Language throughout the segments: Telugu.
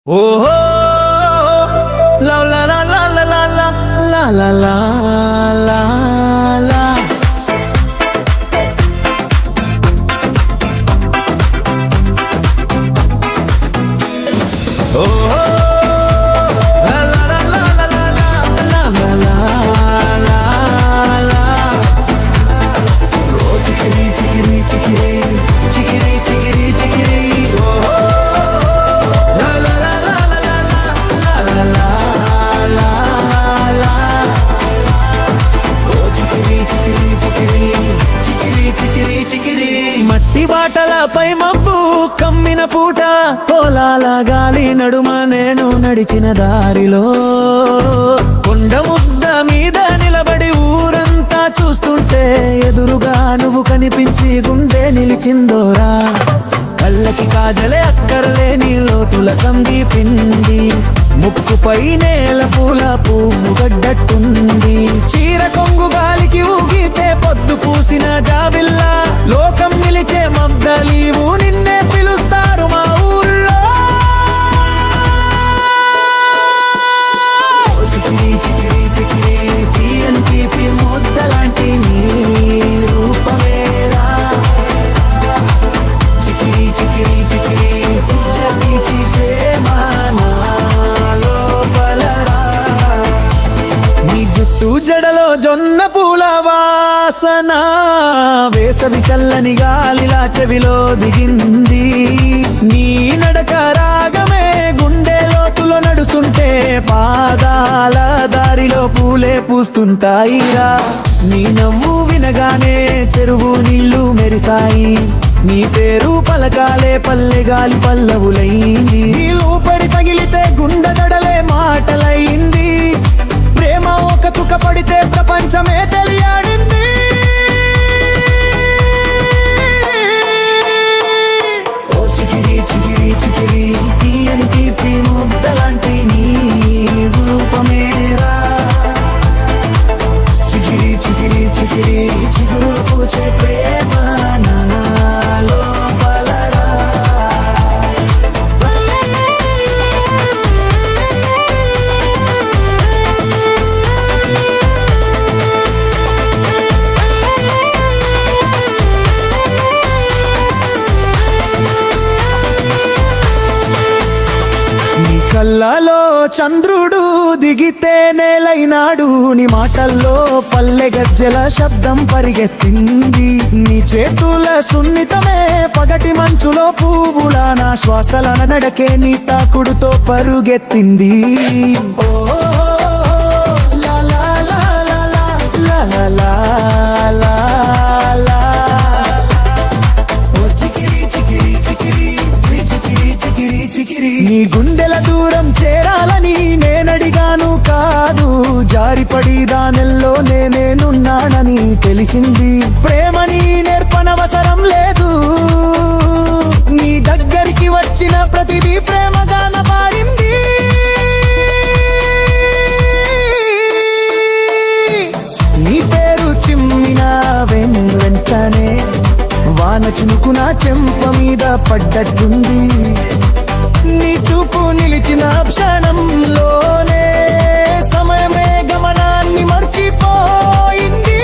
ఓహో లా లా లా లా లా లా లా లా లా లా లా ఓహో లా లా లా లా లా లా లా లా లా లా ఓ చికిరి చికిరి చికిరి చికిరి చికిరి చికిరి ఓహో మట్టి బాటలపై మబ్బు కమ్మిన పూట పొలాల గాలి నడుమ నేను నడిచిన దారిలో కొండ ముద్ద మీద నిలబడి ఊరంతా చూస్తుంటే ఎదురుగా నువ్వు కనిపించి గుండె నిలిచిందోరా కళ్ళకి కాజలే అక్కర్లేని లోతుల కంది పిండి ముక్కుపై నేల పూల పువ్వు గడ్డట్టుంది చీర కొంగు గాలికి ఊగితే పొద్దు పూసిన జాబిల్లా లోకం నిలిచే మబ్దలీవు నిన్నే పిలుస్తారు మా ఊళ్ళో చికిరి చికిరి చికిరి తీయని తీపి ముద్దలాంటి నీ రూపమేరా చికిరి చికిరి చికిరి చిచ్చకి చిప్రేమా జడలో జొన్న పూల వాసన వేసవి చల్లని గాలిలా చెవిలో దిగింది నీ నడక రాగమే గుండె లోతులో నడుస్తుంటే పాదాల దారిలో పూలే పూస్తుంటాయిరా నీ నవ్వు వినగానే చెరువు నీళ్లు మెరిసాయి నీ పేరు పలకాలే పల్లె గాలి పల్లవులైంది ఊపరి తగిలితే గుండె దడలే మాటలైంది ప్రేమ ఒక చుక్క పడితే ప్రపంచమే తెలియాడింది ఓ చికిరి చికిరి చికిరి తీయని తీపి ముద్దలాంటి నీ రూపమేరా చికిరి చికిరి చికిరి చిగురు పూచే ప్రేమ నాలో బలరా కళ్ళలో చంద్రుడు దిగితే నేలైనాడు నీ మాటల్లో పల్లె గజ్జెల శబ్దం పరిగెత్తింది నీ చేతుల సున్నితమే పగటి మంచులో పువ్వుల నా శ్వాసల నడకే నీ తాకుడుతో పరుగెత్తింది ఓ లా లా లా లా లా లా లా లా లా నీ గుండెల దూరం చేరాలని నేనడిగాను కాదు జారిపడి దానిల్లో నేనున్నానని తెలిసింది ప్రేమని నేర్పనవసరం లేదు నీ దగ్గరికి వచ్చిన ప్రతిదీ ప్రేమగాన మారింది నీ పేరు చిమ్మిన వెంటనే వాన చినుకున చెంప మీద పడ్డట్టుంది నీ చూపు నిలిచిన క్షణంలోనే సమయమే గమనాన్ని మర్చిపోయింది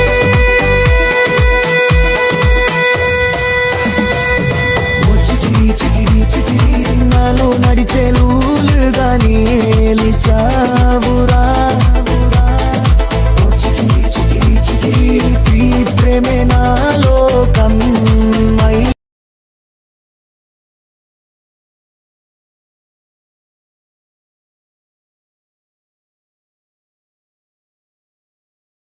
చికిరి చికిరి చికిరి నాలో నడిచే లూలుగా నిలిచావురా చికిరి చికిరి చికిరి ప్రేమే నాలో కమ్మ